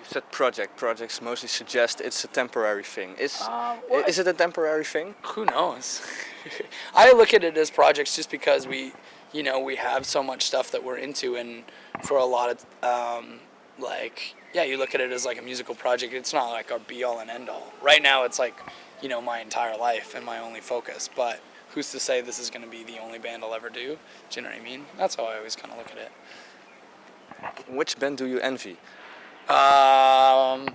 said project. Projects mostly suggest it's a temporary thing. Well, Is it a temporary thing? who knows? I look at it as projects just because we have so much stuff that we're into, and for a lot of you look at it as like a musical project. It's not like our be all and end all. Right now it's like, my entire life and my only focus, but who's to say this is going to be the only band I'll ever do? Do you know what I mean? That's how I always kind of look at it. Which band do you envy? I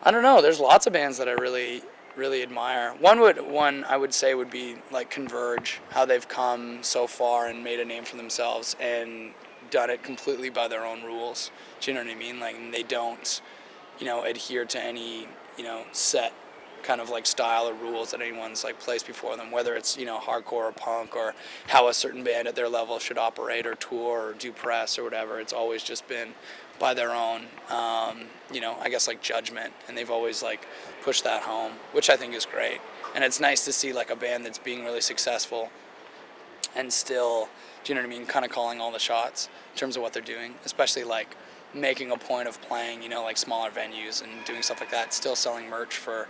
don't know. There's lots of bands that I really, really admire. One I would say would be like Converge, how they've come so far and made a name for themselves and done it completely by their own rules. Do you know what I mean? Like, they don't, adhere to any, set kind of like style or rules that anyone's like placed before them, whether it's, hardcore or punk or how a certain band at their level should operate or tour or do press or whatever. It's always just been by their own, I guess like judgment, and they've always like pushed that home, which I think is great. And it's nice to see like a band that's being really successful and still, do you know what I mean, kind of calling all the shots in terms of what they're doing, especially like making a point of playing, like smaller venues and doing stuff like that, still selling merch for,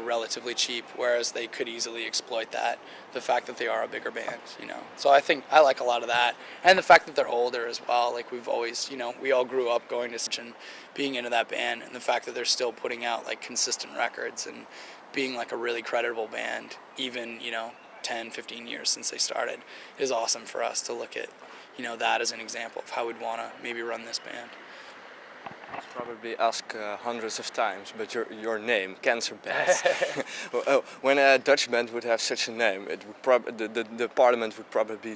relatively cheap, whereas they could easily exploit that, the fact that they are a bigger band, So I think I like a lot of that, and the fact that they're older as well. Like, we've always, we all grew up going to such and being into that band, and the fact that they're still putting out like consistent records and being like a really credible band, even, 10, 15 years since they started, is awesome for us to look at, that as an example of how we'd want to maybe run this band. It's probably asked hundreds of times, but your name, Cancer Bats. When a Dutch band would have such a name, it would the parliament would probably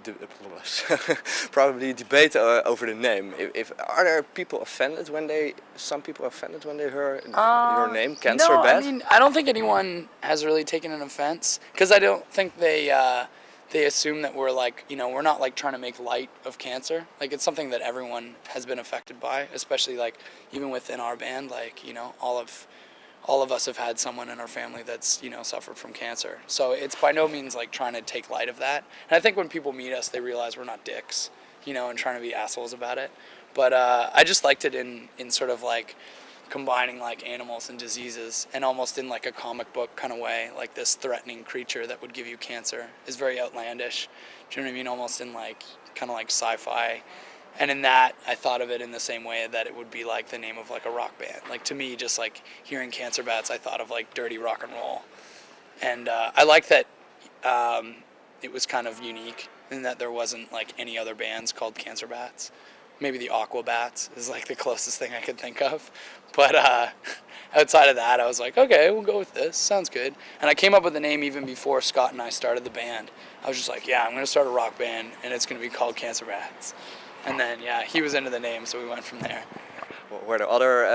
probably debate over the name. Are there people offended some people offended when they hear your name, Cancer no, Bats? I mean, I don't think anyone has really taken an offense, because I don't think they assume that we're like, we're not like trying to make light of cancer. Like, it's something that everyone has been affected by, especially like even within our band, like, all of us have had someone in our family that's, suffered from cancer. So it's by no means like trying to take light of that. And I think when people meet us, they realize we're not dicks, and trying to be assholes about it. But I just liked it in sort of like combining like animals and diseases, and almost in like a comic book kind of way, like this threatening creature that would give you cancer is very outlandish. Do you know what I mean? Almost in like kind of like sci-fi. And in that, I thought of it in the same way that it would be like the name of like a rock band. Like, to me, just like hearing Cancer Bats, I thought of like dirty rock and roll. And I like that it was kind of unique in that there wasn't like any other bands called Cancer Bats. Maybe the Aqua Bats is like the closest thing I could think of. But outside of that, I was like, okay, we'll go with this. Sounds good. And I came up with the name even before Scott and I started the band. I was just like, yeah, I'm going to start a rock band, and it's going to be called Cancer Bats. And then, yeah, he was into the name, so we went from there. Were there other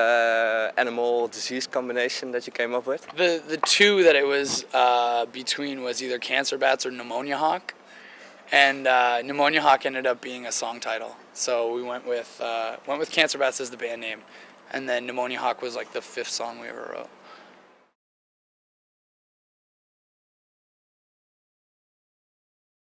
animal disease combination that you came up with? The two that it was between was either Cancer Bats or Pneumonia Hawk. And Pneumonia Hawk ended up being a song title. So we went with Cancer Bats as the band name. And then Pneumonia Hawk was like the 5th song we ever wrote.